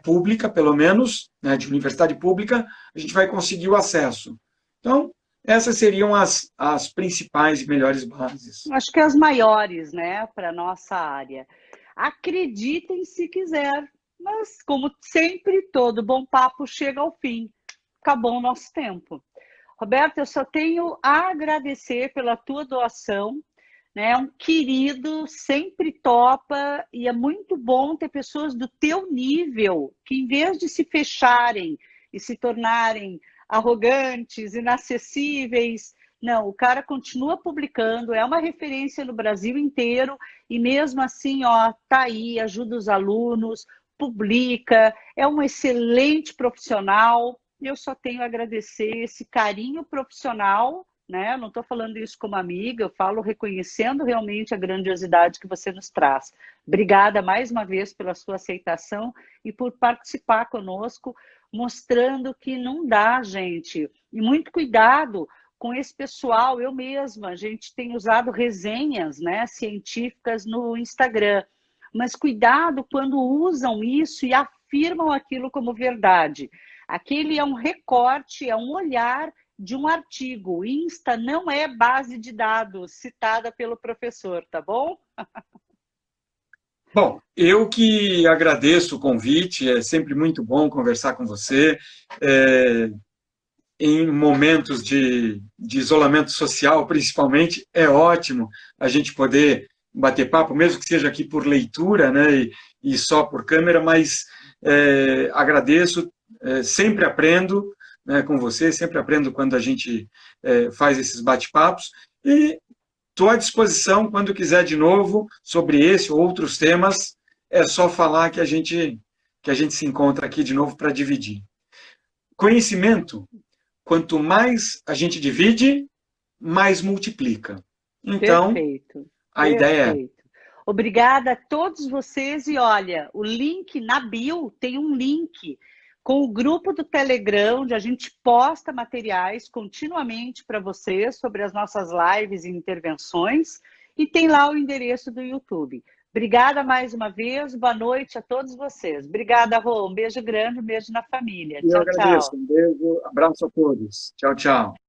pública, pelo menos, né, de universidade pública, a gente vai conseguir o acesso. Então, essas seriam as principais e melhores bases. Acho que as maiores, né, para a nossa área. Acreditem se quiser, mas como sempre, todo bom papo chega ao fim. Acabou o nosso tempo. Roberto, eu só tenho a agradecer pela tua doação, né? Um querido, sempre topa, e é muito bom ter pessoas do teu nível que, em vez de se fecharem e se tornarem arrogantes, inacessíveis, não, o cara continua publicando, é uma referência no Brasil inteiro e mesmo assim, tá aí, ajuda os alunos, publica, é um excelente profissional. Eu só tenho a agradecer esse carinho profissional, né? Não estou falando isso como amiga, eu falo reconhecendo realmente a grandiosidade que você nos traz. Obrigada mais uma vez pela sua aceitação e por participar conosco, mostrando que não dá, gente. E muito cuidado com esse pessoal. Eu mesma, a gente tem usado resenhas, né, científicas no Instagram, mas cuidado quando usam isso e afirmam aquilo como verdade. Aquele é um recorte, é um olhar de um artigo. O Insta não é base de dados citada pelo professor, tá bom? Bom, eu que agradeço o convite, é sempre muito bom conversar com você. Em momentos de isolamento social, principalmente, é ótimo a gente poder bater papo, mesmo que seja aqui por leitura, né, e só por câmera, mas agradeço, sempre aprendo, né, com você, sempre aprendo quando a gente faz esses bate-papos, e estou à disposição quando quiser de novo sobre esse ou outros temas, é só falar que a gente se encontra aqui de novo para dividir. Conhecimento, quanto mais a gente divide, mais multiplica. Então, Perfeito, a ideia é... perfeito. Obrigada a todos vocês e olha, o link na bio tem um link com o grupo do Telegram, onde a gente posta materiais continuamente para vocês sobre as nossas lives e intervenções, e tem lá o endereço do YouTube. Obrigada mais uma vez, boa noite a todos vocês. Obrigada, Rô, um beijo grande, um beijo na família. Eu Tchau, agradeço. tchau. Um beijo, abraço a todos. Tchau, tchau.